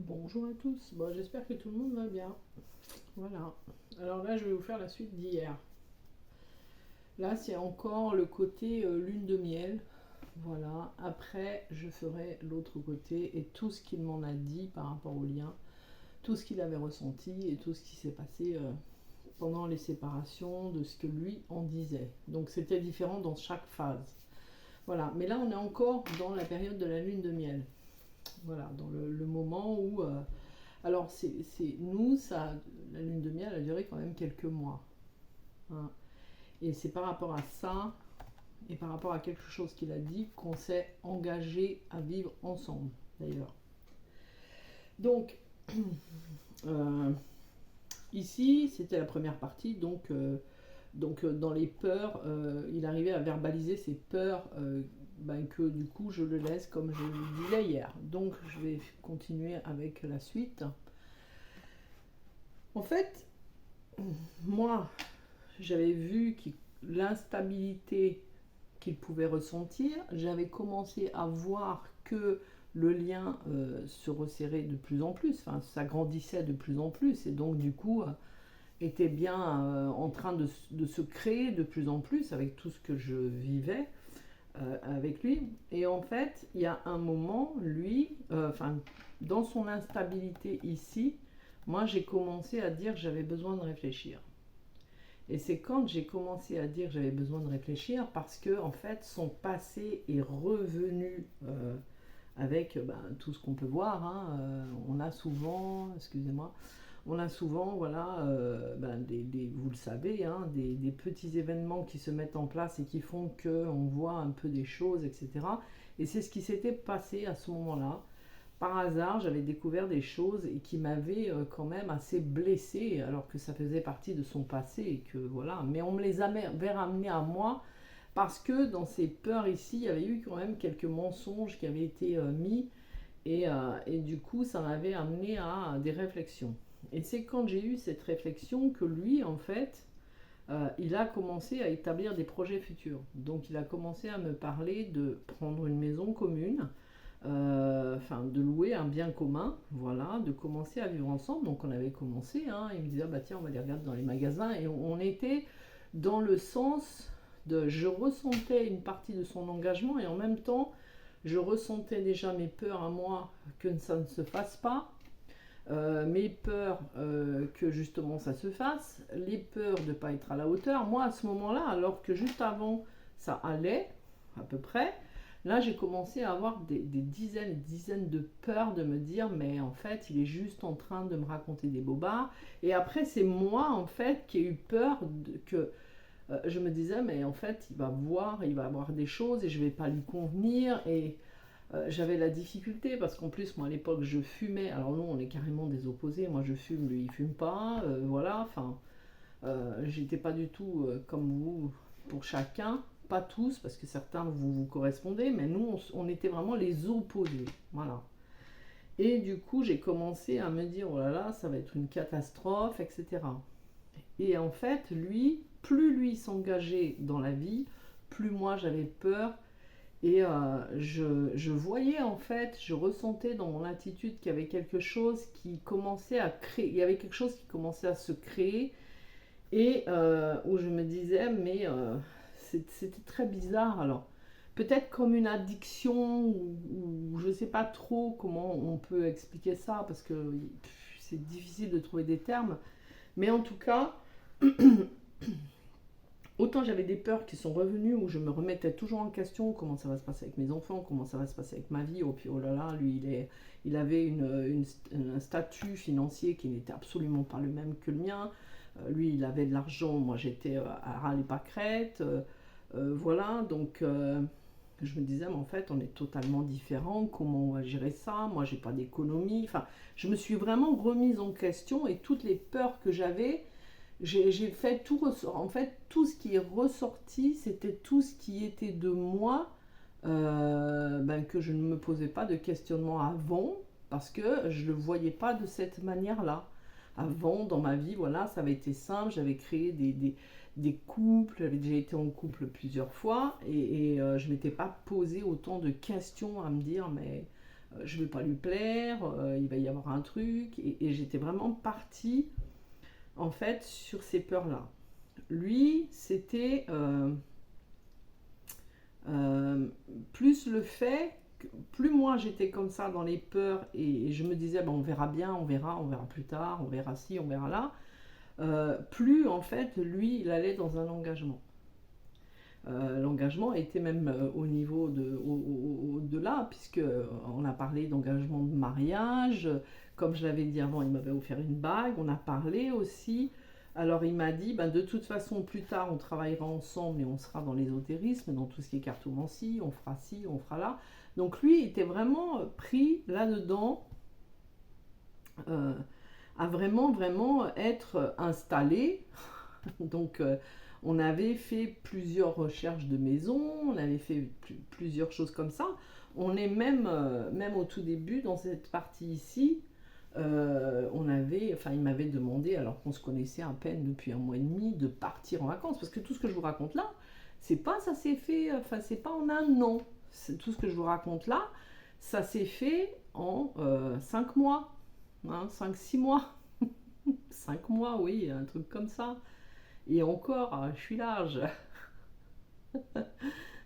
Bonjour à tous, bon, j'espère que tout le monde va bien. Voilà, alors là je vais vous faire la suite d'hier. Là c'est encore le côté lune de miel. Voilà, après je ferai l'autre côté et tout ce qu'il m'en a dit par rapport au lien, tout ce qu'il avait ressenti et tout ce qui s'est passé pendant les séparations, de ce que lui en disait. Donc c'était différent dans chaque phase. Voilà, mais là on est encore dans la période de la lune de miel. Voilà, dans le moment où alors, nous, ça, la lune de miel a duré quand même quelques mois, hein. Et c'est par rapport à ça et par rapport à quelque chose qu'il a dit qu'on s'est engagé à vivre ensemble, d'ailleurs. Donc, euh, ici, c'était la première partie. Dans les peurs, il arrivait à verbaliser ses peurs, que du coup, je le laisse comme je le disais hier. Donc, je vais continuer avec la suite. En fait, moi, j'avais vu l'instabilité qu'il pouvait ressentir. J'avais commencé à voir que le lien se resserrait de plus en plus, enfin s'agrandissait de plus en plus, et donc du coup était bien en train de se créer de plus en plus avec tout ce que je vivais avec lui. Et en fait, il y a un moment, lui, dans son instabilité ici, moi j'ai commencé à dire que j'avais besoin de réfléchir. Et c'est quand j'ai commencé à dire que j'avais besoin de réfléchir parce que en fait son passé est revenu avec tout ce qu'on peut voir, hein. On a souvent, excusez-moi, on a souvent voilà vous le savez, hein, des petits événements qui se mettent en place et qui font que on voit un peu des choses, etc. Et c'est ce qui s'était passé à ce moment-là. Par hasard, j'avais découvert des choses et qui m'avaient quand même assez blessée, alors que ça faisait partie de son passé et que voilà. Mais on me les avait ramenés à moi parce que dans ces peurs ici, il y avait eu quand même quelques mensonges qui avaient été mis et du coup, ça m'avait amené à des réflexions. Et c'est quand j'ai eu cette réflexion que lui, en fait, il a commencé à établir des projets futurs. Donc, il a commencé à me parler de prendre une maison commune, de louer un bien commun, voilà, de commencer à vivre ensemble. Donc on avait commencé, hein, il me disait, ah bah tiens, on va les regarder dans les magasins, et on était dans le sens de, je ressentais une partie de son engagement, et en même temps, je ressentais déjà mes peurs à moi que ça ne se fasse pas, mes peurs que justement ça se fasse, les peurs de ne pas être à la hauteur. Moi à ce moment-là, alors que juste avant ça allait à peu près, là j'ai commencé à avoir des dizaines et des dizaines de peurs de me dire mais en fait il est juste en train de me raconter des bobards. Et après c'est moi en fait qui ai eu peur que je me disais mais en fait il va voir, il va avoir des choses et je vais pas lui convenir. Et j'avais la difficulté parce qu'en plus moi à l'époque je fumais. Alors nous on est carrément des opposés, moi je fume, lui il fume pas, voilà, j'étais pas du tout comme vous pour chacun, pas tous parce que certains vous correspondez, mais nous on était vraiment les opposés, voilà. Et du coup j'ai commencé à me dire oh là là ça va être une catastrophe, etc. Et en fait lui, plus lui s'engageait dans la vie, plus moi j'avais peur. Et je voyais en fait, je ressentais dans mon attitude qu'il y avait quelque chose qui commençait à créer, il y avait quelque chose qui commençait à se créer et où je me disais mais c'était très bizarre. Alors peut-être comme une addiction ou je sais pas trop comment on peut expliquer ça parce que c'est difficile de trouver des termes, mais en tout cas autant j'avais des peurs qui sont revenues où je me remettais toujours en question comment ça va se passer avec mes enfants, comment ça va se passer avec ma vie. Oh, puis oh là là, lui il avait un statut financier qui n'était absolument pas le même que le mien. Lui il avait de l'argent, moi j'étais à ras les pâquerettes. Voilà, donc je me disais, mais en fait on est totalement différents, comment on va gérer ça? Moi j'ai pas d'économie. Enfin, je me suis vraiment remise en question et toutes les peurs que j'avais j'ai fait tout en fait tout ce qui est ressorti c'était tout ce qui était de moi, que je ne me posais pas de questionnement avant parce que je ne le voyais pas de cette manière là avant dans ma vie. Voilà, ça avait été simple, j'avais créé des couples, j'avais déjà été en couple plusieurs fois et je m'étais pas posé autant de questions à me dire mais je ne vais pas lui plaire, il va y avoir un truc. Et j'étais vraiment partie, en fait, sur ces peurs-là. Lui, c'était euh, plus le fait, plus moi j'étais comme ça dans les peurs et je me disais, ben, on verra bien, on verra plus tard, on verra ci, on verra là, plus en fait, lui, il allait dans un engagement. L'engagement était même au niveau de là, puisque on a parlé d'engagement de mariage. Comme je l'avais dit avant, il m'avait offert une bague. On a parlé aussi. Alors il m'a dit, ben, de toute façon, plus tard, on travaillera ensemble et on sera dans l'ésotérisme, dans tout ce qui est cartomancie, on fera ci, on fera là. Donc lui était vraiment pris là-dedans, euh, à vraiment, vraiment être installé. Donc, on avait fait plusieurs recherches de maison, on avait fait plusieurs choses comme ça. On est même, même au tout début, dans cette partie ici, il m'avait demandé, alors qu'on se connaissait à peine depuis un mois et demi, de partir en vacances. Parce que tout ce que je vous raconte là, c'est pas ça s'est fait, enfin, c'est pas en un an. Tout ce que je vous raconte là, ça s'est fait en 5 mois, hein, 5-6 mois. 5 mois, oui, un truc comme ça. Et encore, je suis large.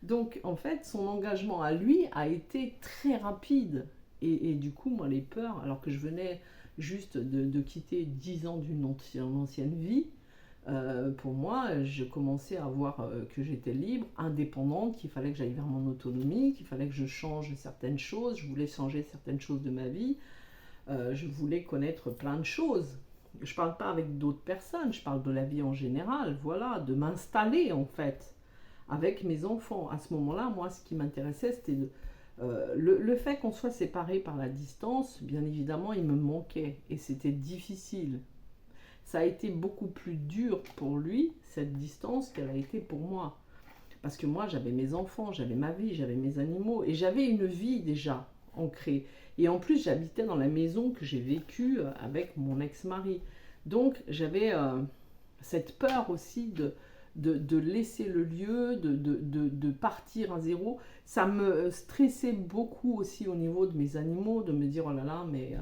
Donc, en fait, son engagement à lui a été très rapide. Et du coup, moi, les peurs, alors que je venais juste de quitter 10 ans d'une ancienne vie, pour moi, je commençais à voir que j'étais libre, indépendante, qu'il fallait que j'aille vers mon autonomie, qu'il fallait que je change certaines choses, je voulais changer certaines choses de ma vie, je voulais connaître plein de choses. Je parle pas avec d'autres personnes, je parle de la vie en général, voilà, de m'installer en fait avec mes enfants. À ce moment-là, moi, ce qui m'intéressait, c'était le fait qu'on soit séparés par la distance, bien évidemment, il me manquait et c'était difficile. Ça a été beaucoup plus dur pour lui, cette distance, qu'elle a été pour moi. Parce que moi, j'avais mes enfants, j'avais ma vie, j'avais mes animaux et j'avais une vie déjà ancrée. Et en plus, j'habitais dans la maison que j'ai vécue avec mon ex-mari. Donc, j'avais cette peur aussi de laisser le lieu, de partir à zéro. Ça me stressait beaucoup aussi au niveau de mes animaux, de me dire, oh là là, mais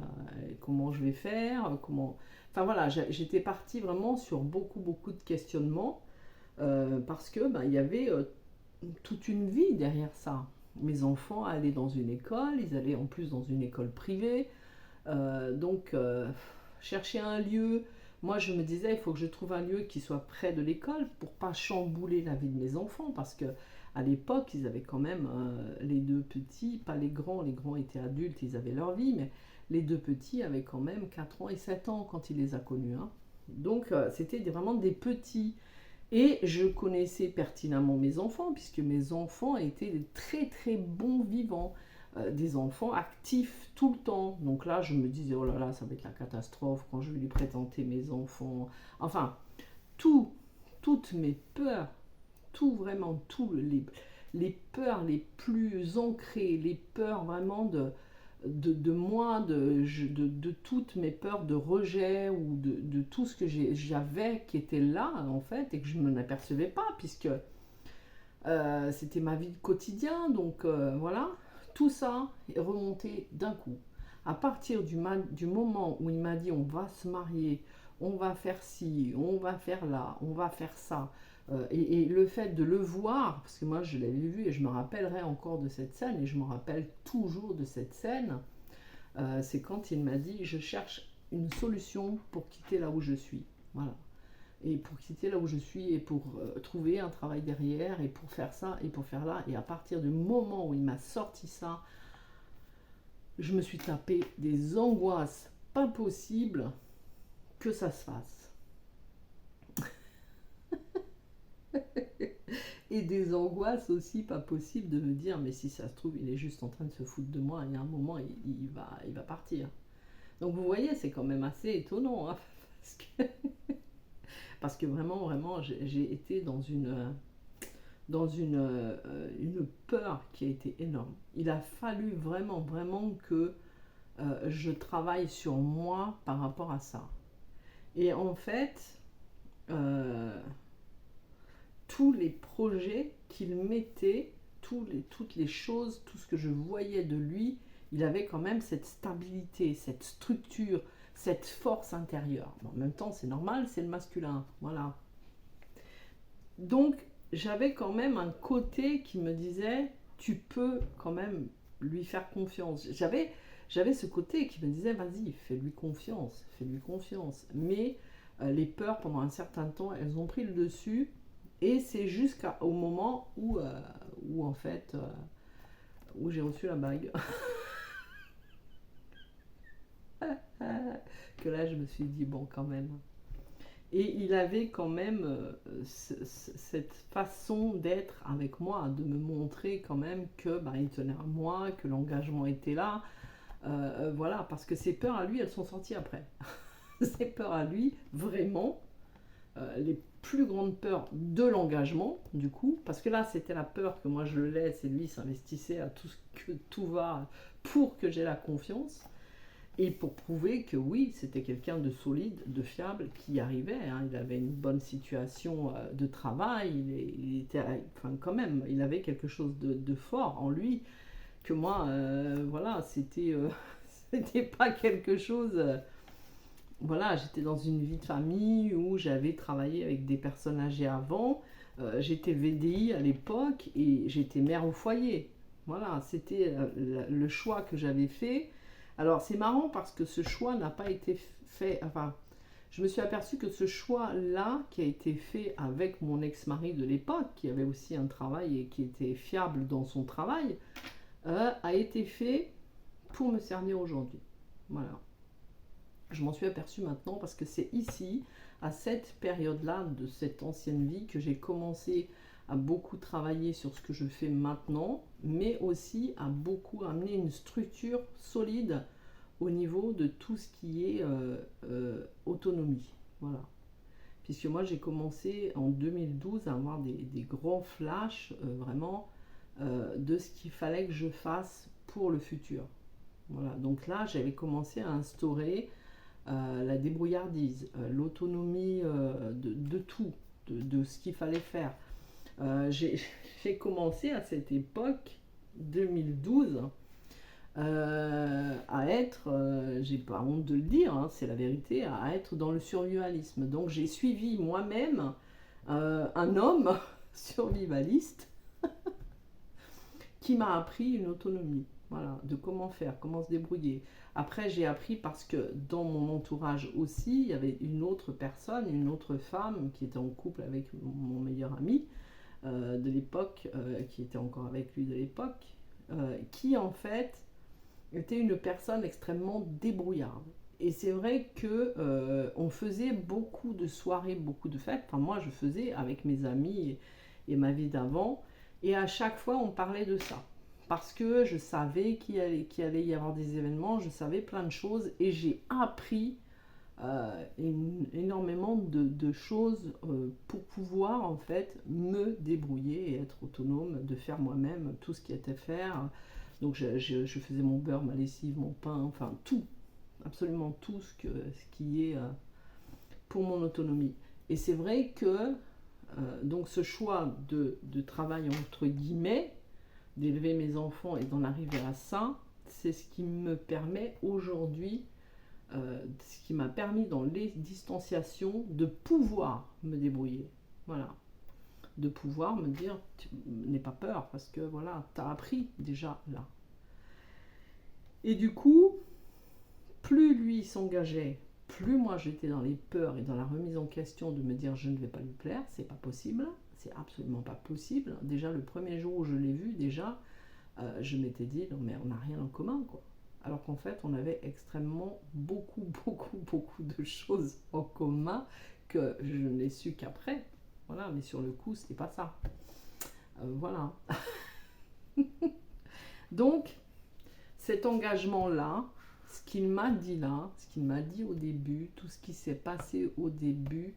comment je vais faire, comment... Enfin voilà, j'étais partie vraiment sur beaucoup, beaucoup de questionnements. Parce que ben, il y avait toute une vie derrière ça. Mes enfants allaient dans une école, ils allaient en plus dans une école privée. Donc, chercher un lieu. Moi, je me disais, il faut que je trouve un lieu qui soit près de l'école pour pas chambouler la vie de mes enfants. Parce que à l'époque, ils avaient quand même les deux petits, pas les grands étaient adultes, ils avaient leur vie, mais les deux petits avaient quand même 4 ans et 7 ans quand il les a connus. Hein. Donc, c'était vraiment des petits. Et je connaissais pertinemment mes enfants, puisque mes enfants étaient des très très bons vivants, des enfants actifs tout le temps. Donc là, je me disais, oh là là, ça va être la catastrophe quand je vais lui présenter mes enfants. Enfin, tout, toutes mes peurs, tout vraiment, les peurs les plus ancrées, les peurs vraiment de moi, de toutes mes peurs de rejet ou de tout ce que j'avais qui était là en fait et que je ne m'en apercevais pas puisque c'était ma vie de quotidien. Donc voilà, tout ça est remonté d'un coup. À partir du moment où il m'a dit on va se marier, on va faire ci, on va faire là, on va faire ça, et le fait de le voir, parce que moi je l'avais vu et je me rappellerai encore de cette scène, et je me rappelle toujours de cette scène, c'est quand il m'a dit je cherche une solution pour quitter là où je suis. Voilà. Et pour quitter là où je suis et pour trouver un travail derrière et pour faire ça et pour faire là. Et à partir du moment où il m'a sorti ça, je me suis tapé des angoisses pas possibles que ça se fasse. Et des angoisses aussi pas possibles de me dire mais si ça se trouve il est juste en train de se foutre de moi, il y a un moment il va partir. Donc vous voyez c'est quand même assez étonnant hein, parce que vraiment vraiment j'ai été dans une peur qui a été énorme. Il a fallu vraiment vraiment que je travaille sur moi par rapport à ça. Et en fait euh, tous les projets qu'il mettait, toutes les choses, tout ce que je voyais de lui il avait quand même cette stabilité, cette structure, cette force intérieure. Bon, en même temps, c'est normal, c'est le masculin, voilà. Donc, j'avais quand même un côté qui me disait, tu peux quand même lui faire confiance. J'avais ce côté qui me disait, vas-y, fais-lui confiance, fais-lui confiance. Mais les peurs, pendant un certain temps, elles ont pris le dessus. Et c'est jusqu'au moment où en fait, où j'ai reçu la bague. Que là, je me suis dit, bon, quand même. Et il avait quand même cette façon d'être avec moi, de me montrer quand même que bah, il tenait à moi, que l'engagement était là. Voilà, parce que ses peurs à lui, elles sont sorties après. Ses peurs à lui, vraiment, les plus grandes peurs de l'engagement, du coup, parce que là, c'était la peur que moi je le laisse et lui s'investissait à tout ce que tout va pour que j'ai la confiance. Et pour prouver que oui, c'était quelqu'un de solide, de fiable, qui y arrivait. Hein. Il avait une bonne situation de travail, il était, enfin, quand même, il avait quelque chose de fort en lui, que moi, voilà, c'était pas quelque chose. Voilà, j'étais dans une vie de famille où j'avais travaillé avec des personnes âgées avant. J'étais VDI à l'époque et j'étais mère au foyer. Voilà, c'était le choix que j'avais fait. Alors c'est marrant parce que ce choix n'a pas été fait, enfin, je me suis aperçue que ce choix-là, qui a été fait avec mon ex-mari de l'époque, qui avait aussi un travail et qui était fiable dans son travail, a été fait pour me servir aujourd'hui. Voilà. Je m'en suis aperçue maintenant parce que c'est ici, à cette période-là de cette ancienne vie, que j'ai commencé à beaucoup travailler sur ce que je fais maintenant, mais aussi à beaucoup amener une structure solide au niveau de tout ce qui est autonomie. Voilà. Puisque moi j'ai commencé en 2012 à avoir des grands flashs vraiment de ce qu'il fallait que je fasse pour le futur. Voilà. Donc là j'avais commencé à instaurer la débrouillardise, l'autonomie de tout, de ce qu'il fallait faire. J'ai commencé à cette époque, 2012, à être, j'ai pas honte de le dire, hein, c'est la vérité, à être dans le survivalisme. Donc j'ai suivi moi-même un homme survivaliste qui m'a appris une autonomie. Voilà, de comment faire, comment se débrouiller. Après, j'ai appris parce que dans mon entourage aussi, il y avait une autre personne, une autre femme qui était en couple avec mon meilleur ami de l'époque, qui était encore avec lui de l'époque, qui en fait était une personne extrêmement débrouillarde. Et c'est vrai que on faisait beaucoup de soirées, beaucoup de fêtes. Enfin, moi, je faisais avec mes amis et ma vie d'avant. Et à chaque fois, on parlait de ça. Parce que je savais qu'il allait y avoir des événements, je savais plein de choses. Et j'ai appris énormément de choses pour pouvoir, en fait, me débrouiller et être autonome, de faire moi-même tout ce qui était faire. Donc je faisais mon beurre, ma lessive, mon pain, enfin tout, absolument tout ce qui est pour mon autonomie. Et c'est vrai que donc ce choix de travail entre guillemets, d'élever mes enfants et d'en arriver à ça, c'est ce qui me permet aujourd'hui, ce qui m'a permis dans les distanciations de pouvoir me débrouiller. Voilà. De pouvoir me dire, n'aie pas peur, parce que voilà, tu as appris déjà là. Et du coup, plus lui s'engageait, plus moi j'étais dans les peurs et dans la remise en question de me dire je ne vais pas lui plaire, c'est pas possible, c'est absolument pas possible. Déjà le premier jour où je l'ai vu, déjà, je m'étais dit non mais on n'a rien en commun quoi. Alors qu'en fait on avait extrêmement beaucoup de choses en commun que je n'ai su qu'après. Voilà, mais sur le coup c'était pas ça. Voilà. Donc cet engagement-là, ce qu'il m'a dit là, ce qu'il m'a dit au début, tout ce qui s'est passé au début,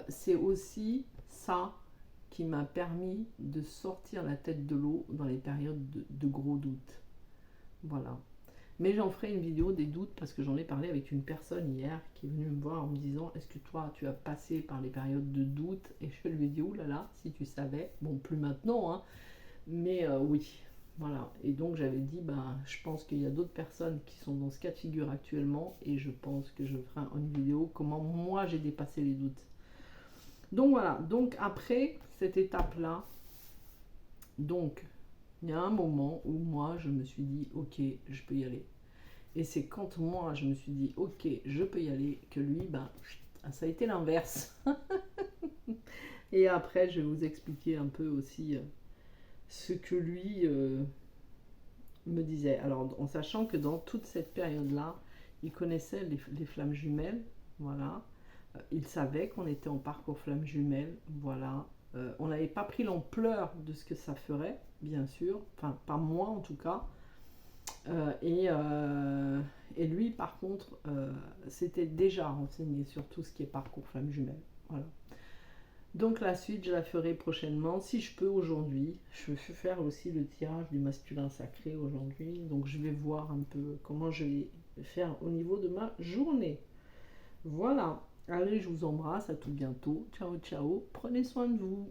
c'est aussi ça qui m'a permis de sortir la tête de l'eau dans les périodes de gros doutes. Voilà. Mais j'en ferai une vidéo des doutes parce que j'en ai parlé avec une personne hier qui est venue me voir en me disant est-ce que toi tu as passé par les périodes de doute? Et je lui ai dit oulala, si tu savais, bon plus maintenant, hein, mais oui. Voilà. Et donc j'avais dit, ben, je pense qu'il y a d'autres personnes qui sont dans ce cas de figure actuellement et je pense que je ferai une vidéo comment moi j'ai dépassé les doutes. Donc voilà. Donc après cette étape-là, donc il y a un moment où moi je me suis dit, ok, je peux y aller. Et c'est quand moi je me suis dit, ok, je peux y aller, que lui, ben, ça a été l'inverse. Et après, je vais vous expliquer un peu aussi ce que lui me disait. Alors, en sachant que dans toute cette période-là, il connaissait les flammes jumelles, voilà. Il savait qu'on était en parcours flammes jumelles, voilà. On n'avait pas pris l'ampleur de ce que ça ferait, bien sûr, enfin, pas moi en tout cas. Euh, et, euh, et lui, par contre, s'était déjà renseigné sur tout ce qui est parcours flammes jumelles, voilà. Donc la suite, je la ferai prochainement, si je peux aujourd'hui. Je vais faire aussi le tirage du masculin sacré aujourd'hui. Donc je vais voir un peu comment je vais faire au niveau de ma journée. Voilà. Allez, je vous embrasse, à tout bientôt. Ciao, ciao. Prenez soin de vous.